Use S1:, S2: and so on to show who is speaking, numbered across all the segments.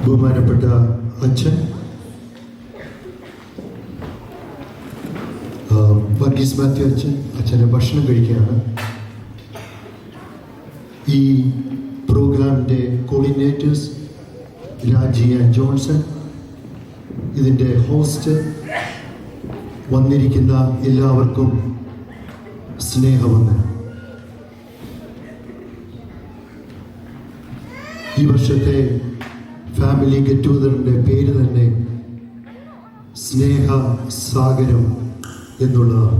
S1: ബഹുമാനപ്പെട്ട അച്ഛൻ വർഗീസ് മാത്യു അച്ഛൻ്റെ ഭക്ഷണം കഴിക്കുകയാണ്. ഈ പ്രോഗ്രാമിൻ്റെ കോർഡിനേറ്റേഴ്സ് രാജി ആൻഡ് ജോൺസൺ, ഇതിൻ്റെ ഹോസ്റ്റ്, വന്നിരിക്കുന്ന എല്ലാവർക്കും സ്നേഹവന്ദനം. ഈ വർഷത്തെ ഫാമിലി ഗെറ്റ് ടുഗദറിൻ്റെ പേര് തന്നെ സ്നേഹ സാഗരം എന്നുള്ളതാണ്.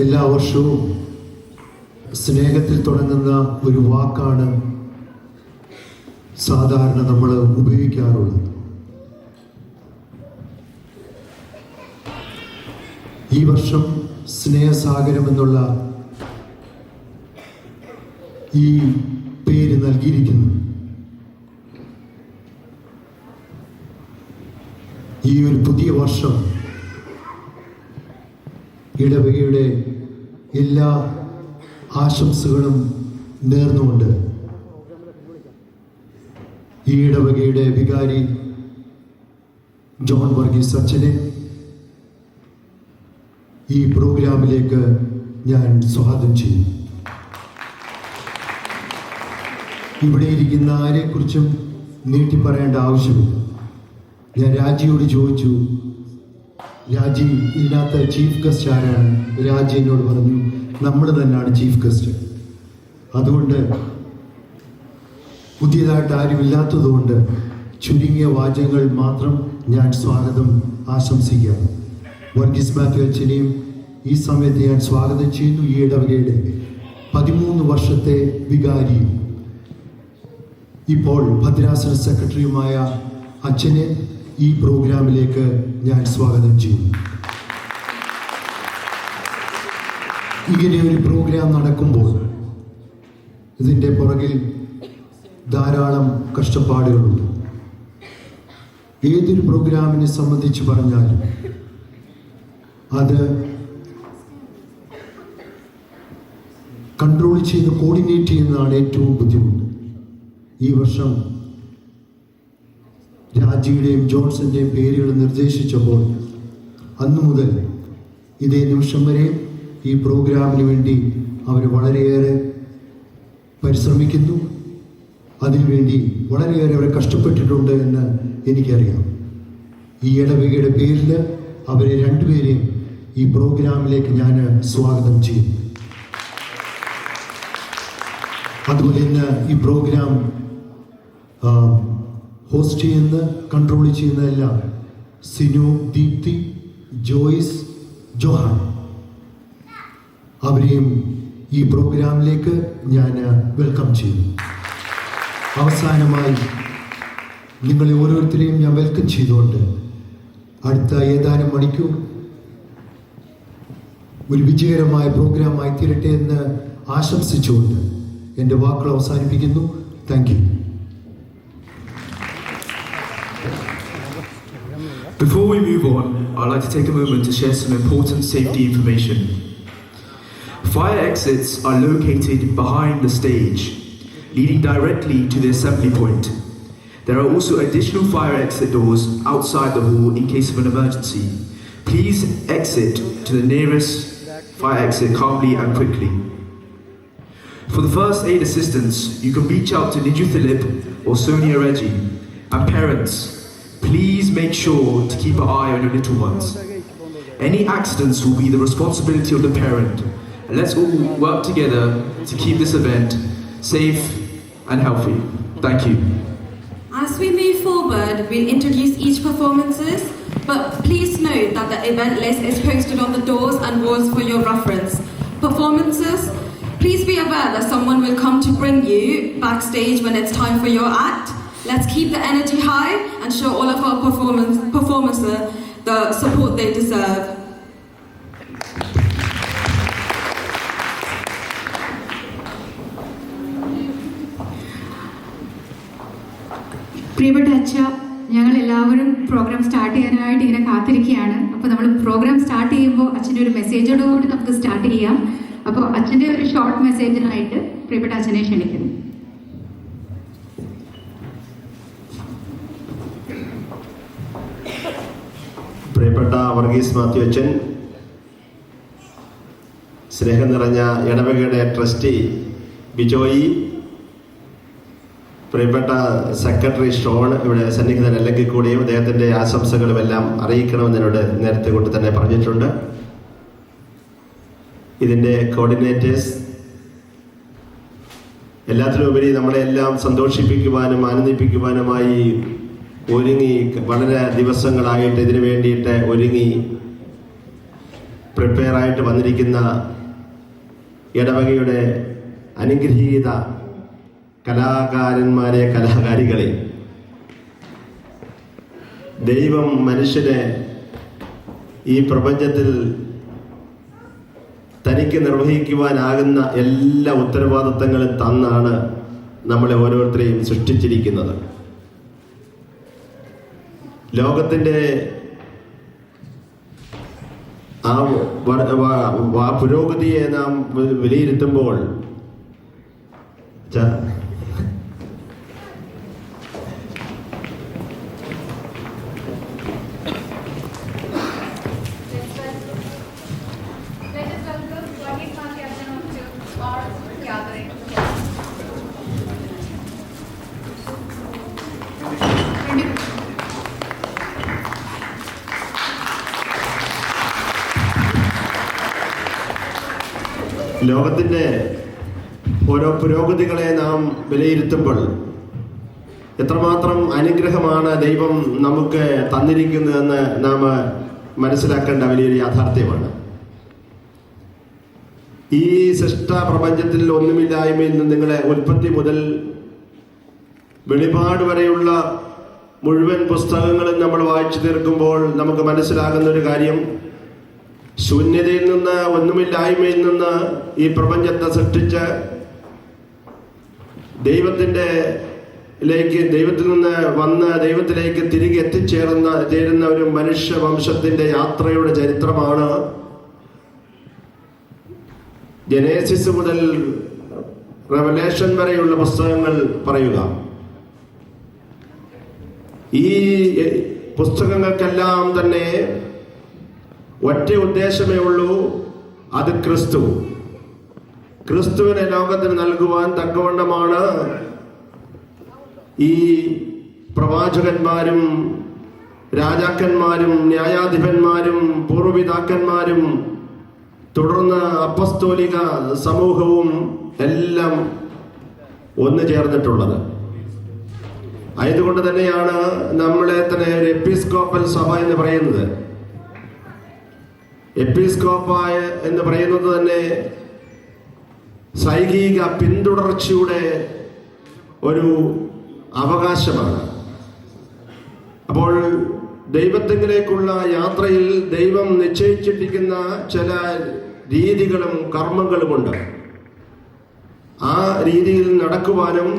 S1: എല്ലാ വർഷവും സ്നേഹത്തിൽ തുടങ്ങുന്ന ഒരു വാക്കാണ് സാധാരണ നമ്മൾ ഉപയോഗിക്കാറുള്ളത്. ഈ വർഷം സ്നേഹസാഗരം എന്നുള്ള ഈ പേര് നൽകിയിരിക്കുന്നു. ഈ ഒരു പുതിയ വർഷം ഇടവകയുടെ എല്ലാ ആശംസകളും നേർന്നുകൊണ്ട് ഈ ഇടവകയുടെ വികാരി ജോൺ വർഗീസ് അച്ഛനെ ഈ പ്രോഗ്രാമിലേക്ക് ഞാൻ സ്വാഗതം ചെയ്യും. ഇവിടെ ഇരിക്കുന്ന ആരെക്കുറിച്ചും നീട്ടി പറയേണ്ട ആവശ്യമില്ല. ഞാൻ രാജിയോട് ചോദിച്ചു, രാജി ഇതിനകത്ത് ചീഫ് ഗസ്റ്റ് ആരാണ്? രാജി എന്നോട് പറഞ്ഞു, നമ്മൾ തന്നെയാണ് ചീഫ് ഗസ്റ്റ്. അതുകൊണ്ട് പുതിയതായിട്ട് ആരുമില്ലാത്തതുകൊണ്ട് ചുരുങ്ങിയ വാചകങ്ങൾ മാത്രം ഞാൻ സ്വാഗതം ആശംസിക്കുകയാണ്. വർഗീസ് മാത്യു അച്ഛനെയും ഈ സമയത്ത് ഞാൻ സ്വാഗതം ചെയ്യുന്നു. ഈ ഇടവകയുടെ 13 വർഷത്തെ വികാരിയും ഇപ്പോൾ ഭദ്രാസന സെക്രട്ടറിയുമായ അച്ഛനെ ഈ പ്രോഗ്രാമിലേക്ക് ഞാൻ സ്വാഗതം ചെയ്യുന്നു. ഇങ്ങനെ ഒരു പ്രോഗ്രാം നടക്കുമ്പോൾ ഇതിൻ്റെ പുറകിൽ ധാരാളം കഷ്ടപ്പാടുകളുണ്ട്. ഏതൊരു പ്രോഗ്രാമിനെ സംബന്ധിച്ച് പറഞ്ഞാലും അത് കൺട്രോൾ ചെയ്ത് കോർഡിനേറ്റ് ചെയ്യുന്നതാണ് ഏറ്റവും ബുദ്ധിമുട്ട്. ഈ വർഷം രാജിയുടെയും ജോൺസന്റെയും പേരുകൾ നിർദ്ദേശിച്ചപ്പോൾ അന്നു മുതൽ ഇതേ നിമിഷം വരെ ഈ പ്രോഗ്രാമിന് വേണ്ടി അവർ വളരെയേറെ പരിശ്രമിക്കുന്നു. അതിനുവേണ്ടി വളരെയേറെ അവർ കഷ്ടപ്പെട്ടിട്ടുണ്ട് എന്ന് എനിക്കറിയാം. ഈ ഇടവകയുടെ പേരിൽ അവരെ രണ്ടുപേരെയും ഈ പ്രോഗ്രാമിലേക്ക് ഞാൻ സ്വാഗതം ചെയ്യും. അതുപോലെ ഇന്ന് ഈ പ്രോഗ്രാം ഹോസ്റ്റ് ചെയ്യുന്ന, കൺട്രോൾ ചെയ്യുന്നതെല്ലാം സിനു, ദീപ്തി, ജോയ്സ്, ജോഹാൻ, അവരെയും ഈ പ്രോഗ്രാമിലേക്ക് ഞാൻ വെൽക്കം ചെയ്യുന്നു. അവസാനമായി നിങ്ങളെ ഓരോരുത്തരെയും ഞാൻ വെൽക്കം ചെയ്തുകൊണ്ട് അടുത്ത ഏതാനും മണിക്കൂർ ഒരു വിജയകരമായ പ്രോഗ്രാമായി തീരട്ടെ എന്ന് ആശംസിച്ചുകൊണ്ട് എൻ്റെ വാക്കുകൾ അവസാനിപ്പിക്കുന്നു. Thank you.
S2: Before we move on, I'd like to take a moment to share some important safety information. Fire exits are located behind the stage, leading directly to the assembly point. There are also additional fire exit doors outside the hall in case of an emergency. Please exit to the nearest fire exit calmly and quickly. For the first aid assistance, you can reach out to Niju Philip or Sonia Reggie. And parents, please make sure to keep an eye on your little ones. Any accidents will be the responsibility of the parent. And let's all work together to keep this event safe and healthy. Thank you.
S3: As we move forward, we'll introduce each performances, but please note that the event list is posted on the doors and walls for your reference. Performances, please be aware that someone will come to bring you backstage when it's time for your act. Let's keep the energy high and show all of our performers the support they deserve.
S4: പ്രിയപ്പെട്ട അച്ഛ, ഞങ്ങൾ എല്ലാവരും programme start ചെയ്യാനായിട്ട് ഇങ്ങനെ കാത്തിരിക്കുകയാണ്. അപ്പോൾ നമ്മൾ programme start ചെയ്യുമ്പോൾ അച്ഛൻ്റെ ഒരു മെസ്സേജോടുകൂടി നമുക്ക് സ്റ്റാർട്ട് ചെയ്യാം. അപ്പോൾ അച്ഛൻ്റെ ഒരു ഷോർട്ട് മെസ്സേജിനായിട്ട് പ്രിയപ്പെട്ട അച്ഛനെ ക്ഷണിക്കുന്നു.
S5: വർഗീസ് മാത്യു അച്ഛൻ, സ്നേഹം നിറഞ്ഞ ഇടവകയുടെ ട്രസ്റ്റി ബിജോയി, പ്രിയപ്പെട്ട സെക്രട്ടറി ഷോൺ ഇവിടെ സന്നിഹിതനല്ലെങ്കിൽ കൂടിയും അദ്ദേഹത്തിൻ്റെ ആശംസകളുമെല്ലാം അറിയിക്കണമെന്ന് എന്നോട് നേരത്തെ കൊണ്ട് തന്നെ പറഞ്ഞിട്ടുണ്ട്. ഇതിൻ്റെ കോർഡിനേറ്റേഴ്സ്, എല്ലാത്തിനുപരി നമ്മളെല്ലാം സന്തോഷിപ്പിക്കുവാനും ആനന്ദിപ്പിക്കുവാനുമായി ഒരുങ്ങി വളരെ ദിവസങ്ങളായിട്ട് ഇതിനു വേണ്ടിയിട്ട് ഒരുങ്ങി പ്രിപ്പയറായിട്ട് വന്നിരിക്കുന്ന ഇടവകയുടെ അനുഗ്രഹീത കലാകാരന്മാരെ, കലാകാരികളെ, ദൈവം മനുഷ്യനെ ഈ പ്രപഞ്ചത്തിൽ തനിക്ക് നിർവഹിക്കുവാനാകുന്ന എല്ലാ ഉത്തരവാദിത്തങ്ങളും തന്നാണ് നമ്മളെ ഓരോരുത്തരെയും സൃഷ്ടിച്ചിരിക്കുന്നത്. ലോകത്തിൻ്റെ ആ പുരോഗതിയെ നാം വിലയിരുത്തുമ്പോൾ ലോകത്തിൻ്റെ ഓരോ പുരോഗതികളെ നാം വിലയിരുത്തുമ്പോൾ എത്രമാത്രം അനുഗ്രഹമാണ് ദൈവം നമുക്ക് തന്നിരിക്കുന്നതെന്ന് നാം മനസ്സിലാക്കേണ്ട വലിയൊരു യാഥാർത്ഥ്യമാണ്. ഈ സൃഷ്ട പ്രപഞ്ചത്തിൽ ഒന്നുമില്ലായ്മയിൽ നിന്ന് നിങ്ങളെ ഉൽപ്പത്തി മുതൽ വെളിപാട് വരെയുള്ള മുഴുവൻ പുസ്തകങ്ങളും നമ്മൾ വായിച്ചു തീർക്കുമ്പോൾ നമുക്ക് മനസ്സിലാകുന്ന ഒരു കാര്യം, ശൂന്യതയിൽ നിന്ന്, ഒന്നുമില്ലായ്മയിൽ നിന്ന് ഈ പ്രപഞ്ചത്തെ സൃഷ്ടിച്ച് ദൈവത്തിൽ നിന്ന് വന്ന് ദൈവത്തിലേക്ക് തിരികെ ചേരുന്ന ഒരു മനുഷ്യവംശത്തിന്റെ യാത്രയുടെ ചരിത്രമാണ് ജനേസിസ് മുതൽ റെവലേഷൻ വരെയുള്ള പുസ്തകങ്ങൾ പറയുക. ഈ പുസ്തകങ്ങൾക്കെല്ലാം തന്നെ ഒറ്റ ഉദ്ദേശമേ ഉള്ളൂ, അത് ക്രിസ്തുവിനെ ലോകത്തിന് നൽകുവാൻ തക്കവണ്ണമാണ് ഈ പ്രവാചകന്മാരും രാജാക്കന്മാരും ന്യായാധിപന്മാരും പൂർവ്വപിതാക്കന്മാരും തുടർന്ന് അപ്പസ്തോലിക സമൂഹവും എല്ലാം ഒന്നു ചേർന്നിട്ടുള്ളത്. ആയതുകൊണ്ട് തന്നെയാണ് നമ്മളെ തന്നെ ഒരു എപ്പിസ്കോപ്പൽ സഭ എന്ന് പറയുന്നത്. എപ്പിസ്കോപ്പായ എന്ന് പറയുന്നത് തന്നെ സൈഹിക പിന്തുടർച്ചയുടെ ഒരു അവകാശമാണ്. അപ്പോൾ ദൈവത്തിലേക്കുള്ള യാത്രയിൽ ദൈവം നിശ്ചയിച്ചിരിക്കുന്ന ചില രീതികളും കർമ്മങ്ങളുമുണ്ട്. ആ രീതിയിൽ നടക്കുവാനും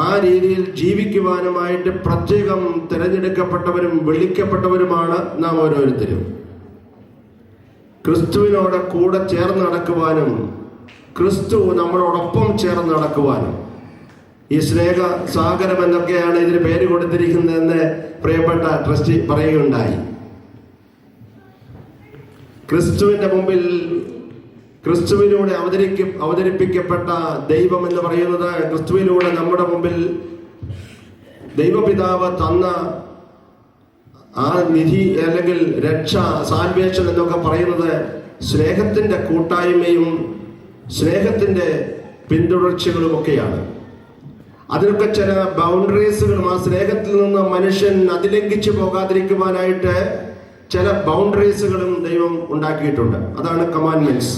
S5: ആ രീതിയിൽ ജീവിക്കുവാനുമായിട്ട് പ്രത്യേകം തിരഞ്ഞെടുക്കപ്പെട്ടവരും വിളിക്കപ്പെട്ടവരുമാണ് നാം ഓരോരുത്തരും. ക്രിസ്തുവിനോട് കൂടെ ചേർന്ന് നടക്കുവാനും ക്രിസ്തു നമ്മളോടൊപ്പം ചേർന്ന് നടക്കുവാനും ഈ സ്നേഹ സാഗരം എന്നൊക്കെയാണ് ഇതിന് പേര് കൊടുത്തിരിക്കുന്നതെന്ന് പ്രിയപ്പെട്ട ട്രസ്റ്റി പറയുകയുണ്ടായി. ക്രിസ്തുവിന്റെ മുമ്പിൽ ക്രിസ്തുവിലൂടെ അവതരിപ്പിക്കപ്പെട്ട ദൈവം എന്ന് പറയുന്നത്, ക്രിസ്തുവിലൂടെ നമ്മുടെ മുമ്പിൽ ദൈവപിതാവ് തന്ന ആ നിധി അല്ലെങ്കിൽ രക്ഷ, സാൽവേഷൻ എന്നൊക്കെ പറയുന്നത് സ്നേഹത്തിന്റെ കൂട്ടായ്മയും സ്നേഹത്തിന്റെ പിന്തുടർച്ചകളുമൊക്കെയാണ്. അതിനൊക്കെ ചില ബൗണ്ടറീസുകളും, ആ സ്നേഹത്തിൽ നിന്ന് മനുഷ്യൻ അതിലംഘിച്ചു പോകാതിരിക്കുവാനായിട്ട് ചില ബൗണ്ടറീസുകളും ദൈവം ഉണ്ടാക്കിയിട്ടുണ്ട്. അതാണ് കമാൻഡ്മെന്റ്സ്.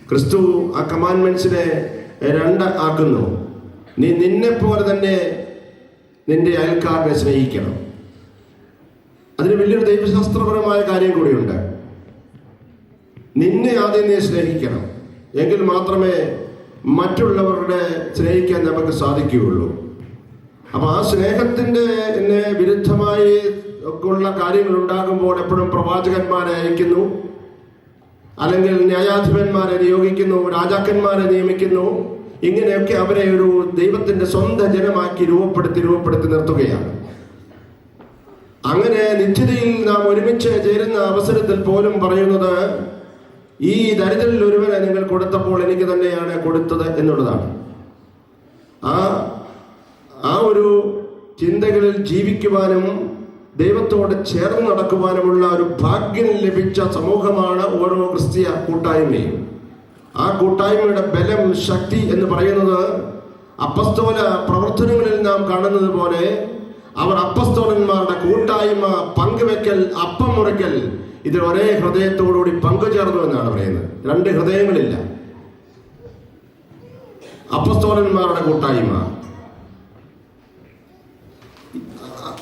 S5: ക്രിസ്തു ആ കമാൻഡ്മെന്റ്സിനെ 2 ആക്കുന്നു. നീ നിന്നെ പോലെ തന്നെ നിന്റെ അയൽക്കാരനെ സ്നേഹിക്കണം. അതിന് വലിയൊരു ദൈവശാസ്ത്രപരമായ കാര്യം കൂടിയുണ്ട്. നിന്നെ ആദ്യം നീ സ്നേഹിക്കണം, എങ്കിൽ മാത്രമേ മറ്റുള്ളവരുടെ സ്നേഹിക്കാൻ നമുക്ക് സാധിക്കുകയുള്ളൂ. അപ്പൊ ആ സ്നേഹത്തിന്റെ വിരുദ്ധമായി ഉള്ള കാര്യങ്ങൾ ഉണ്ടാകുമ്പോൾ എപ്പോഴും പ്രവാചകന്മാരെ അയക്കുന്നു, അല്ലെങ്കിൽ ന്യായാധിപന്മാരെ നിയോഗിക്കുന്നു, രാജാക്കന്മാരെ നിയമിക്കുന്നു. ഇങ്ങനെയൊക്കെ അവരെ ഒരു ദൈവത്തിന്റെ സ്വന്തം ജനമാക്കി രൂപപ്പെടുത്തി നിർത്തുകയാണ്. അങ്ങനെ നിത്യതയിൽ നാം ഒരുമിച്ച് ചേരുന്ന അവസരത്തിൽ പോലും പറയുന്നത്, ഈ ദരിദ്രരിൽ ഒരുവനെ നിങ്ങൾ കൊടുത്തപ്പോൾ എനിക്ക് തന്നെയാണ് കൊടുത്തത് എന്നുള്ളതാണ്. ആ ഒരു ചിന്തകളിൽ ജീവിക്കുവാനും ദൈവത്തോട് ചേർന്ന് നടക്കുവാനുമുള്ള ഒരു ഭാഗ്യം ലഭിച്ച സമൂഹമാണ് ഓരോ ക്രിസ്തീയ കൂട്ടായ്മയും. ആ കൂട്ടായ്മയുടെ ബലം, ശക്തി എന്ന് പറയുന്നത് അപ്പസ്തോല പ്രവർത്തനങ്ങളിൽ നാം കാണുന്നത് പോലെ അവർ അപ്പസ്തോലന്മാരുടെ കൂട്ടായ്മ, പങ്കുവെക്കൽ, അപ്പം മുറിക്കൽ, ഇതിൽ ഒരേ ഹൃദയത്തോടുകൂടി പങ്കുചേർന്നു എന്നാണ് പറയുന്നത്. രണ്ട് ഹൃദയങ്ങളില്ല. അപ്പസ്തോലന്മാരുടെ കൂട്ടായ്മ,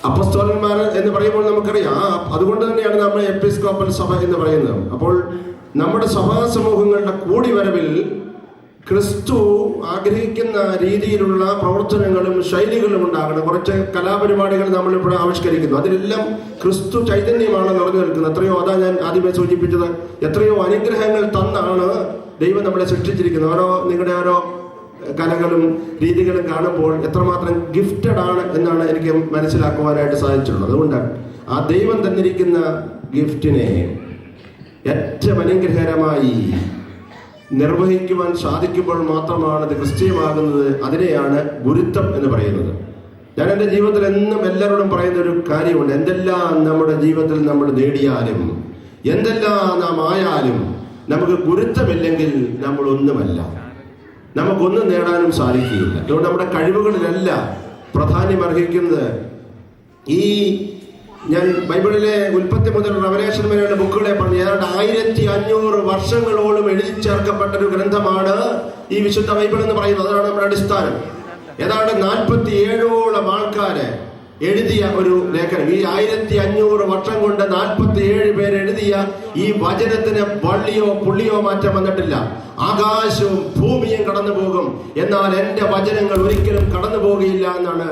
S5: അപ്പസ്തോലന്മാർ എന്ന് പറയുമ്പോൾ നമുക്കറിയാം, അതുകൊണ്ട് തന്നെയാണ് നമ്മൾ എപ്പിസ്കോപ്പൽ സഭ എന്ന് പറയുന്നത്. അപ്പോൾ നമ്മുടെ സഭാ സമൂഹങ്ങളുടെ കൂടിവരവിൽ ക്രിസ്തു ആഗ്രഹിക്കുന്ന രീതിയിലുള്ള പ്രവർത്തനങ്ങളും ശൈലികളും ഉണ്ടാകണം. കുറച്ച് കലാപരിപാടികൾ നമ്മളിപ്പോൾ ആവിഷ്കരിക്കുന്നു, അതിലെല്ലാം ക്രിസ്തു ചൈതന്യമാണ് നിറഞ്ഞു നിൽക്കുന്നത്. അതാ ഞാൻ ആദ്യമേ സൂചിപ്പിച്ചത്, എത്രയോ അനുഗ്രഹങ്ങൾ തന്നാണ് ദൈവം നമ്മളെ സൃഷ്ടിച്ചിരിക്കുന്നത്. നിങ്ങളുടെ ഓരോ കലകളും രീതികളും കാണുമ്പോൾ എത്രമാത്രം ഗിഫ്റ്റഡ് ആണ് എന്നാണ് എനിക്ക് മനസ്സിലാക്കുവാനായിട്ട് സാധിച്ചിട്ടുള്ളത്. അതുകൊണ്ട് ആ ദൈവം തന്നിരിക്കുന്ന ഗിഫ്റ്റിനെ ഏറ്റവും അനുഗ്രഹകരമായി നിർവഹിക്കുവാൻ സാധിക്കുമ്പോൾ മാത്രമാണ് അത് ക്രിസ്തീയമാകുന്നത്. അതിനെയാണ് ഗുരുത്വം എന്ന് പറയുന്നത്. ഞാൻ എൻ്റെ ജീവിതത്തിൽ എന്നും എല്ലാവരോടും പറയുന്ന ഒരു കാര്യമുണ്ട്. എന്തെല്ലാം നമ്മുടെ ജീവിതത്തിൽ നമ്മൾ നേടിയാലും, എന്തെല്ലാം നാം ആയാലും, നമുക്ക് ഗുരുത്വമില്ലെങ്കിൽ നമ്മൾ ഒന്നുമല്ല, നമുക്കൊന്നും നേടാനും സാധിക്കുകയില്ല. അതുകൊണ്ട് നമ്മുടെ കഴിവുകളിലല്ല പ്രാധാന്യം അർഹിക്കുന്നത്. ഞാൻ ബൈബിളിലെ ഉൽപ്പത്തി മുതൽ റെവലേഷൻ വരെയുള്ള ബുക്കുകളെ പറഞ്ഞു, ഏതാണ്ട് 1500 വർഷങ്ങളോളം എഴുതി ചേർക്കപ്പെട്ട ഒരു ഗ്രന്ഥമാണ് ഈ വിശുദ്ധ ബൈബിൾ എന്ന് പറയുന്നത്. അതാണ് നമ്മുടെ അടിസ്ഥാനം. ഏതാണ്ട് 47ഓളം ആൾക്കാര് എഴുതിയ ഒരു ലേഖനം. ഈ 1500 വർഷം കൊണ്ട് 47 പേര് എഴുതിയ ഈ വചനത്തിന് വള്ളിയോ പുള്ളിയോ മാറ്റം വന്നിട്ടില്ല. ആകാശവും ഭൂമിയും കടന്നു പോകും, എന്നാൽ എൻ്റെ വചനങ്ങൾ ഒരിക്കലും കടന്നു പോകുകയില്ല എന്നാണ്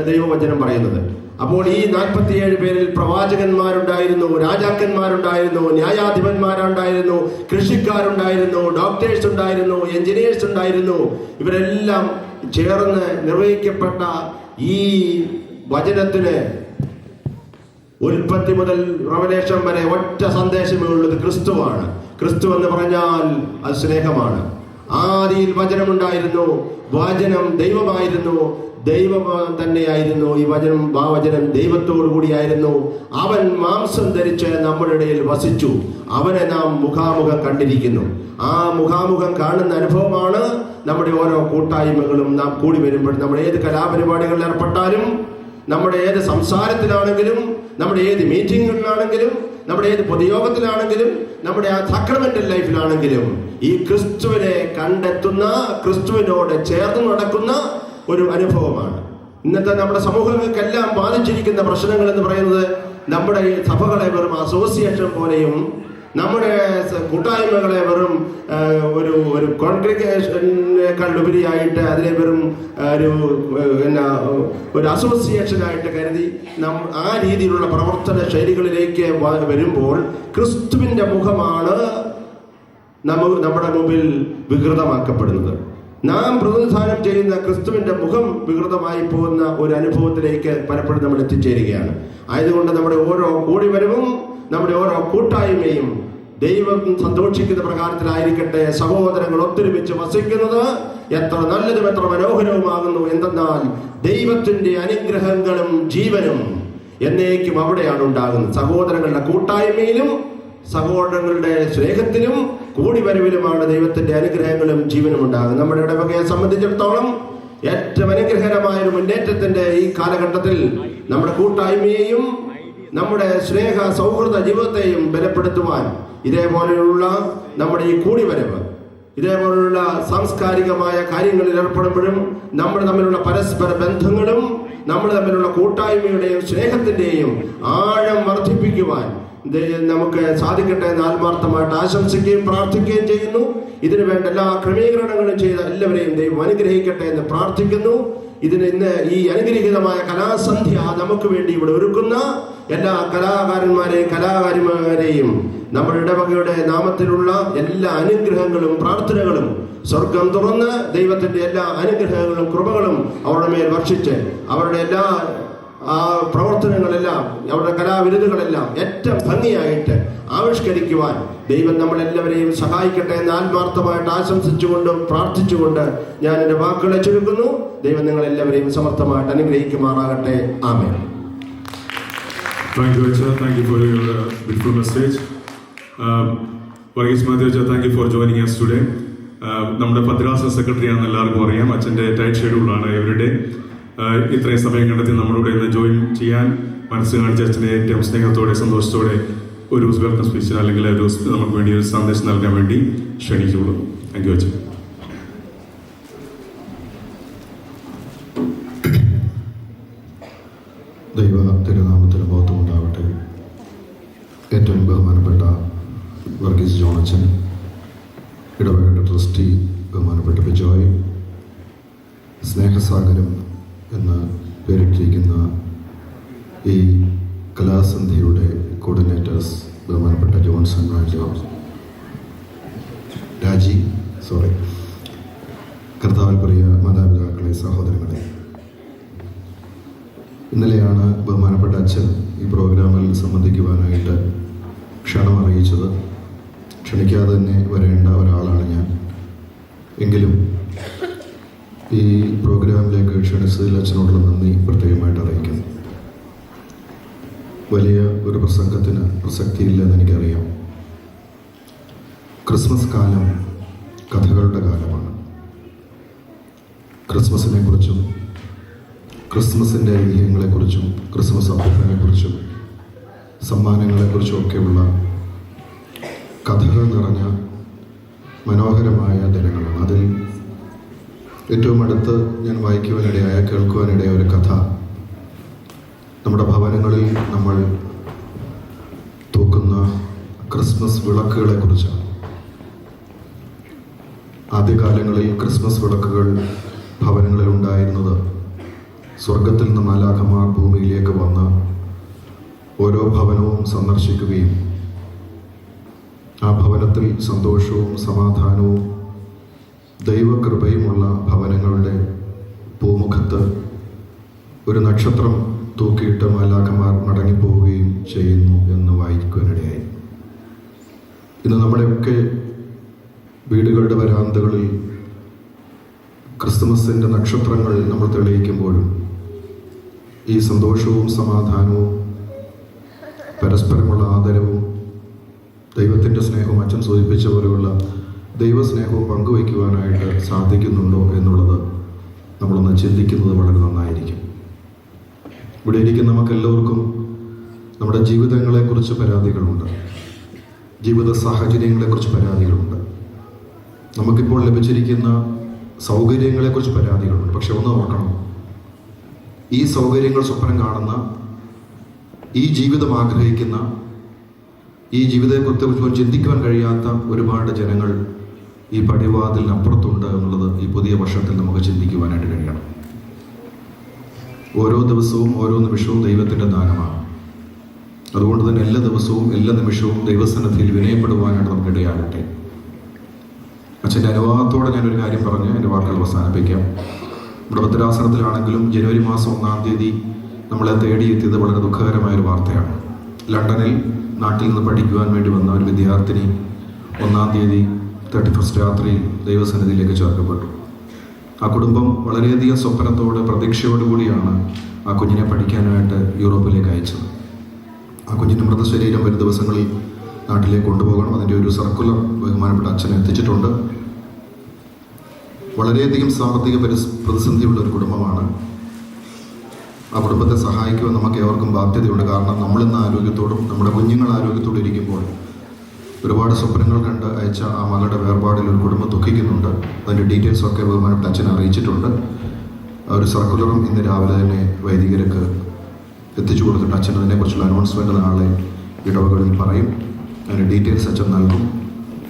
S5: ദൈവവചനം പറയുന്നത്. അപ്പോൾ ഈ 47 പേരിൽ പ്രവാചകന്മാരുണ്ടായിരുന്നു, രാജാക്കന്മാരുണ്ടായിരുന്നു, ന്യായാധിപന്മാരുണ്ടായിരുന്നു, കൃഷിക്കാരുണ്ടായിരുന്നു, ഡോക്ടേഴ്സ് ഉണ്ടായിരുന്നു, എഞ്ചിനീയേഴ്സ് ഉണ്ടായിരുന്നു. ഇവരെല്ലാം ചേർന്ന് നിർവഹിക്കപ്പെട്ട ഈ വചനത്തിന് ഉൽപ്പത്തി മുതൽ റെവലേഷൻ വരെ ഒറ്റ സന്ദേശമേ ഉള്ളത്, ക്രിസ്തുവാണ്. ക്രിസ്തു എന്ന് പറഞ്ഞാൽ അത് സ്നേഹമാണ്. ആദിയിൽ വചനമുണ്ടായിരുന്നു, വചനം ദൈവമായിരുന്നു, ദൈവം തന്നെയായിരുന്നു ഈ വചനം. ആ വചനം ദൈവത്തോടു കൂടിയായിരുന്നു. അവൻ മാംസം ധരിച്ച് നമ്മുടെ ഇടയിൽ വസിച്ചു. അവനെ നാം മുഖാമുഖം കണ്ടിരിക്കുന്നു. ആ മുഖാമുഖം കാണുന്ന അനുഭവമാണ് നമ്മുടെ ഓരോ കൂട്ടായ്മകളും. നാം കൂടി വരുമ്പോൾ നമ്മുടെ ഏത് കലാപരിപാടികളിൽ ഏർപ്പെട്ടാലും, നമ്മുടെ ഏത് സംസാരത്തിലാണെങ്കിലും, നമ്മുടെ ഏത് മീറ്റിങ്ങുകളിലാണെങ്കിലും, നമ്മുടെ ഏത് പൊതുയോഗത്തിലാണെങ്കിലും, നമ്മുടെ ആ സക്രമെന്റൽ ലൈഫിലാണെങ്കിലും ഈ ക്രിസ്തുവിനെ കണ്ടെത്തുന്ന, ക്രിസ്തുവിനോട് ചേർന്ന് നടക്കുന്ന ഒരു അനുഭവമാണ്. ഇന്നത്തെ നമ്മുടെ സമൂഹങ്ങൾക്കെല്ലാം ബാധിച്ചിരിക്കുന്ന പ്രശ്നങ്ങൾ എന്ന് പറയുന്നത്, നമ്മുടെ ഈ സഭകളെ വെറും അസോസിയേഷൻ പോലെയും, നമ്മുടെ കൂട്ടായ്മകളെ വെറും ഒരു കോൺഗ്രിഗേഷനേക്കാൾ ഉപരിയായിട്ട് അതിനെ വെറും ഒരു അസോസിയേഷനായിട്ട് കരുതി ആ രീതിയിലുള്ള പ്രവർത്തന ശൈലികളിലേക്ക് വരുമ്പോൾ ക്രിസ്തുവിന്റെ മുഖമാണ് നമ്മുടെ മുമ്പിൽ വികൃതമാക്കപ്പെടുന്നത്. നാം പ്രതിനിധാനം ചെയ്യുന്ന ക്രിസ്തുവിന്റെ മുഖം വികൃതമായി പോകുന്ന ഒരു അനുഭവത്തിലേക്ക് പലപ്പോഴും നമ്മൾ എത്തിച്ചേരുകയാണ്. ആയതുകൊണ്ട് നമ്മുടെ ഓരോ കൂടിവരവും, നമ്മുടെ ഓരോ കൂട്ടായ്മയും ദൈവം സന്തോഷിക്കുന്ന പ്രകാരത്തിലായിരിക്കട്ടെ. സഹോദരങ്ങൾ ഒത്തൊരുമിച്ച് വസിക്കുന്നത് എത്ര നല്ലതും എത്ര മനോഹരവുമാകുന്നു. എന്തെന്നാൽ ദൈവത്തിന്റെ അനുഗ്രഹങ്ങളും ജീവനും എന്നേക്കും അവിടെയാണ് ഉണ്ടാകുന്നത്. സഹോദരങ്ങളുടെ കൂട്ടായ്മയിലും സഹോദരങ്ങളുടെ സ്നേഹത്തിലും കൂടിവരവിലുമാണ് ദൈവത്തിന്റെ അനുഗ്രഹങ്ങളും ജീവനും ഉണ്ടാകുന്നത്. നമ്മുടെ ഇടവകയെ സംബന്ധിച്ചിടത്തോളം ഏറ്റവും അനുഗ്രഹകരമായ ഒരു മുന്നേറ്റത്തിന്റെ ഈ കാലഘട്ടത്തിൽ നമ്മുടെ കൂട്ടായ്മയെയും നമ്മുടെ സ്നേഹ സൗഹൃദ ജീവിതത്തെയും ബലപ്പെടുത്തുവാൻ ഇതേപോലെയുള്ള നമ്മുടെ ഈ കൂടിവരവ്, ഇതേപോലുള്ള സാംസ്കാരികമായ കാര്യങ്ങളിൽ ഏർപ്പെടുമ്പോഴും നമ്മൾ തമ്മിലുള്ള പരസ്പര ബന്ധങ്ങളും നമ്മൾ തമ്മിലുള്ള കൂട്ടായ്മയുടെയും സ്നേഹത്തിന്റെയും ആഴം വർദ്ധിപ്പിക്കുവാൻ നമുക്ക് സാധിക്കട്ടെ എന്ന് ആത്മാർത്ഥമായിട്ട് ആശംസിക്കുകയും പ്രാർത്ഥിക്കുകയും ചെയ്യുന്നു. ഇതിനു വേണ്ട എല്ലാ ക്രമീകരണങ്ങളും ചെയ്ത എല്ലാവരെയും ദൈവം അനുഗ്രഹിക്കട്ടെ എന്ന് പ്രാർത്ഥിക്കുന്നു. ഇന്ന് ഈ അനുഗ്രഹീതമായ കലാസന്ധ്യ നമുക്ക് വേണ്ടി ഇവിടെ ഒരുക്കുന്ന എല്ലാ കലാകാരന്മാരെയും നമ്മുടെ ഇടവകയുടെ നാമത്തിലുള്ള എല്ലാ അനുഗ്രഹങ്ങളും പ്രാർത്ഥനകളും സ്വർഗം തുറന്ന് ദൈവത്തിന്റെ എല്ലാ അനുഗ്രഹങ്ങളും കൃപകളും അവരുടെ മേൽ വർഷിച്ച് അവരുടെ എല്ലാ പ്രവർത്തനങ്ങളെല്ലാം അവരുടെ കലാവിരുതുകളെല്ലാം ഏറ്റവും ഭംഗിയായിട്ട് ആവിഷ്കരിക്കുവാൻ ദൈവം നമ്മളെല്ലാവരെയും സഹായിക്കട്ടെ എന്ന് ആത്മാർത്ഥമായിട്ട് ആശംസിച്ചുകൊണ്ടും പ്രാർത്ഥിച്ചുകൊണ്ട് ഞാൻ എൻ്റെ വാക്കുകളെ ചുരുക്കുന്നു. ദൈവം നിങ്ങളെല്ലാവരെയും സമർത്ഥമായിട്ട് അനുഗ്രഹിക്കുമാറാകട്ടെ. ആമേൻ.
S6: Thank you, Acha. Thank you for your beautiful message. Varghese Matthew Acha, thank you for joining us today. നമ്മുടെ ഭദ്രാസന സെക്രട്ടറി ആണെന്ന് എല്ലാവർക്കും അറിയാം. അച്ഛൻ്റെ ടൈറ്റ് ഷെഡ്യൂളാണ് എവരിഡേ. ഇത്രയും സമയം കണ്ടെത്തി നമ്മളിവിടെ ഇന്ന് ജോയിൻ ചെയ്യാൻ മനസ്സ് കാണിച്ച അച്ഛനെ ഏറ്റവും സ്നേഹത്തോടെ സന്തോഷത്തോടെ ഒരു വെൽക്കം സ്പീച്ച് അല്ലെങ്കിൽ ഒരു നമുക്ക് വേണ്ടി ഒരു സന്ദേശം നൽകാൻ വേണ്ടി ക്ഷണിക്കുള്ളൂ. താങ്ക് യു അച്ഛൻ.
S1: ദൈവ തിരുനാമത്തിന് മഹത്വം ഉണ്ടാവട്ടെ. ഏറ്റവും ബഹുമാനപ്പെട്ട വർഗീസ് ജോൺ അച്ഛൻ, ഇടവകയുടെ ട്രസ്റ്റി ബഹുമാനപ്പെട്ട ബിജോയ്, സ്നേഹസാഗരം എന്ന് പേരിട്ടിരിക്കുന്ന ഈ കലാസന്ധ്യയുടെ കോർഡിനേറ്റേഴ്സ് ബഹുമാനപ്പെട്ട ജോൺസൺ രാജി, കർത്താവിൽ പ്രിയ മാതാപിതാക്കളെ, സഹോദരങ്ങളെ, ഇന്നലെയാണ് ബഹുമാനപ്പെട്ട അച്ഛൻ ഈ പ്രോഗ്രാമിൽ സംബന്ധിക്കുവാനായിട്ട് ക്ഷണം അറിയിച്ചത്. ക്ഷണിക്കാതെ തന്നെ വരേണ്ട ഒരാളാണ് ഞാൻ. എങ്കിലും ഈ പ്രോഗ്രാമിലേക്ക് ക്ഷണിച്ചതിൽ അച്ഛനോടുള്ള നന്ദി പ്രത്യേകമായിട്ട് അറിയിക്കുന്നു. വലിയ ഒരു പ്രസംഗത്തിന് പ്രസക്തിയില്ലെന്ന് എനിക്കറിയാം. ക്രിസ്മസ് കാലം കഥകളുടെ കാലമാണ്. ക്രിസ്മസിനെ കുറിച്ചും ക്രിസ്മസിൻ്റെ ഐതിഹ്യങ്ങളെക്കുറിച്ചും ക്രിസ്മസ് അഭ്യർത്ഥനയെക്കുറിച്ചും സമ്മാനങ്ങളെക്കുറിച്ചും ഒക്കെയുള്ള കഥകൾ നിറഞ്ഞ മനോഹരമായ ദിനങ്ങളാണ്. അതിൽ ഏറ്റവും അടുത്ത് ഞാൻ വായിക്കുവാനിടയായ കേൾക്കുവാനിടയായ ഒരു കഥ നമ്മുടെ ഭവനങ്ങളിൽ നമ്മൾ തൂക്കുന്ന ക്രിസ്മസ് വിളക്കുകളെ കുറിച്ചാണ്. ആദ്യകാലങ്ങളിൽ ക്രിസ്മസ് വിളക്കുകൾ ഭവനങ്ങളിൽ ഉണ്ടായിരുന്നത് സ്വർഗത്തിൽ നിന്ന് മാലാഖമാർ ഭൂമിയിലേക്ക് വന്ന് ഓരോ ഭവനവും സന്ദർശിക്കുകയും ആ ഭവനത്തിൽ സന്തോഷവും സമാധാനവും ദൈവകൃപയുമുള്ള ഭവനങ്ങളുടെ പൂമുഖത്ത് ഒരു നക്ഷത്രം തൂക്കിയിട്ട് മാലാഖമാർ മടങ്ങിപ്പോവുകയും ചെയ്യുന്നു എന്ന് വായിക്കുവാനിടയായി. ഇന്ന് നമ്മുടെയൊക്കെ വീടുകളുടെ വരാന്തകളിൽ ക്രിസ്തുമസിൻ്റെ നക്ഷത്രങ്ങൾ നമ്മൾ തെളിയിക്കുമ്പോഴും ഈ സന്തോഷവും സമാധാനവും പരസ്പരമുള്ള ആദരവും ദൈവത്തിൻ്റെ സ്നേഹവും അച്ഛൻ സൂചിപ്പിച്ച പോലെയുള്ള ദൈവസ്നേഹവും പങ്കുവയ്ക്കുവാനായിട്ട് സാധിക്കുന്നുണ്ടോ എന്നുള്ളത് നമ്മളൊന്ന് ചിന്തിക്കുന്നത് വളരെ നന്നായിരിക്കും. ഇവിടെ ഇരിക്കുന്ന നമുക്കെല്ലാവർക്കും നമ്മുടെ ജീവിതങ്ങളെക്കുറിച്ച് പരാതികളുണ്ട്, ജീവിത സാഹചര്യങ്ങളെക്കുറിച്ച് പരാതികളുണ്ട്, നമുക്കിപ്പോൾ ലഭിച്ചിരിക്കുന്ന സൗകര്യങ്ങളെക്കുറിച്ച് പരാതികളുണ്ട്. പക്ഷെ ഒന്ന് ഓർക്കണം, ഈ സൗകര്യങ്ങൾ സ്വപ്നം കാണുന്ന, ഈ ജീവിതം ആഗ്രഹിക്കുന്ന, ഈ ജീവിതത്തെക്കുറിച്ച് ചിന്തിക്കുവാൻ കഴിയാത്ത ഒരുപാട് ജനങ്ങൾ ഈ പടിവാതിലിനപ്പുറത്തുണ്ട് എന്നുള്ളത് ഈ പുതിയ വർഷത്തിൽ നമുക്ക് ചിന്തിക്കുവാനായിട്ട് കഴിയണം. ഓരോ ദിവസവും ഓരോ നിമിഷവും ദൈവത്തിൻ്റെ ദാനമാണ്. അതുകൊണ്ട് തന്നെ എല്ലാ ദിവസവും എല്ലാ നിമിഷവും ദൈവസന്നിധിയിൽ വിനയപ്പെടുവാനായിട്ട് നമുക്ക് ഇടയാകട്ടെ. അച്ഛൻ്റെ അനുവാദത്തോടെ ഞാനൊരു കാര്യം പറഞ്ഞ് എൻ്റെ വാക്കുകൾ അവസാനിപ്പിക്കാം. നമ്മുടെ ഭദ്രാസനത്തിലാണെങ്കിലും ജനുവരി മാസം 1-ാം തീയതി നമ്മളെ തേടിയെത്തിയത് വളരെ ദുഃഖകരമായൊരു വാർത്തയാണ്. ലണ്ടനിൽ നാട്ടിൽ നിന്ന് പഠിക്കുവാൻ വേണ്ടി വന്ന ഒരു വിദ്യാർത്ഥിനി 1-ാം തീയതി 31st രാത്രിയിൽ ദൈവസന്നിധിയിലേക്ക് ചേർക്കപ്പെട്ടു. ആ കുടുംബം വളരെയധികം സ്വപ്നത്തോടെ പ്രതീക്ഷയോടുകൂടിയാണ് ആ കുഞ്ഞിനെ പഠിക്കാനായിട്ട് യൂറോപ്പിലേക്ക് അയച്ചത്. ആ കുഞ്ഞിൻ്റെ മൃതശരീരം വരും ദിവസങ്ങളിൽ നാട്ടിലേക്ക് കൊണ്ടുപോകണം. അതിൻ്റെ ഒരു സർക്കുലർ ബഹുമാനപ്പെട്ട അച്ഛനെ എത്തിച്ചിട്ടുണ്ട്. വളരെയധികം സാമ്പത്തിക പ്രതിസന്ധിയുള്ള ഒരു കുടുംബമാണ്. ആ കുടുംബത്തെ സഹായിക്കുവാൻ നമുക്ക് ഏവർക്കും ബാധ്യതയുണ്ട്. കാരണം നമ്മളിന്ന് ആരോഗ്യത്തോടും നമ്മുടെ കുഞ്ഞുങ്ങൾ ആരോഗ്യത്തോടും ഇരിക്കുമ്പോൾ ഒരുപാട് സ്വപ്നങ്ങൾ കണ്ട് അയച്ച ആ മകളുടെ വേർപാടിൽ ഒരു കുടുംബം ദുഃഖിക്കുന്നുണ്ട്. അതിൻ്റെ ഡീറ്റെയിൽസൊക്കെ ബഹുമാനപ്പെട്ട അച്ഛനെ അറിയിച്ചിട്ടുണ്ട്. ഒരു സർക്കുലറും ഇന്ന് രാവിലെ തന്നെ വൈദികർക്ക് എത്തിച്ചു കൊടുത്തിട്ട് അച്ഛൻ അതിനെക്കുറിച്ചുള്ള അനൗൺസ്മെൻറ്റ് നാളെ ഇടവകളിൽ പറയും. അതിൻ്റെ ഡീറ്റെയിൽസ് അച്ഛൻ നൽകും.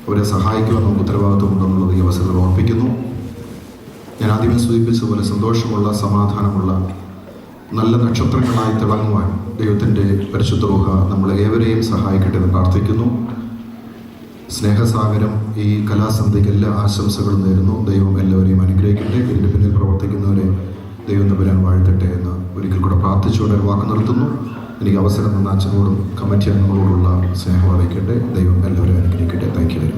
S1: അവരെ സഹായിക്കുവാൻ നമുക്ക് ഉത്തരവാദിത്വമുണ്ടെന്നുള്ളത് ഈ അവസരത്തിൽ ഓർപ്പിക്കുന്നു. ഞാൻ ആദ്യമേ സൂചിപ്പിച്ചതുപോലെ സന്തോഷമുള്ള, സമാധാനമുള്ള, നല്ല നക്ഷത്രങ്ങളായി തിളങ്ങുവാൻ ദൈവത്തിൻ്റെ പരിശുദ്ധ റൂഹ നമ്മളെ ഏവരെയും സഹായിക്കട്ടെ എന്ന് പ്രാർത്ഥിക്കുന്നു. സ്നേഹസാഗരം ഈ കലാസന്ധ്യയ്ക്ക് എല്ലാ ആശംസകളും നേരുന്നു. ദൈവം എല്ലാവരെയും അനുഗ്രഹിക്കട്ടെ. ഇതിൻ്റെ പിന്നിൽ പ്രവർത്തിക്കുന്നവരെ ദൈവം തമ്പുരാൻ വാഴ്ത്തട്ടെ എന്ന്
S7: ഒരിക്കൽ കൂടെ പ്രാർത്ഥിച്ചുകൊണ്ട് ഒരു വാക്ക് നിർത്തുന്നു. എനിക്ക് അവസരം തന്ന അച്ഛനോടും കമ്മിറ്റി അംഗങ്ങളോടുള്ള സ്നേഹം അറിയിക്കട്ടെ. ദൈവം എല്ലാവരും അനുഗ്രഹിക്കട്ടെ. Thank you very much.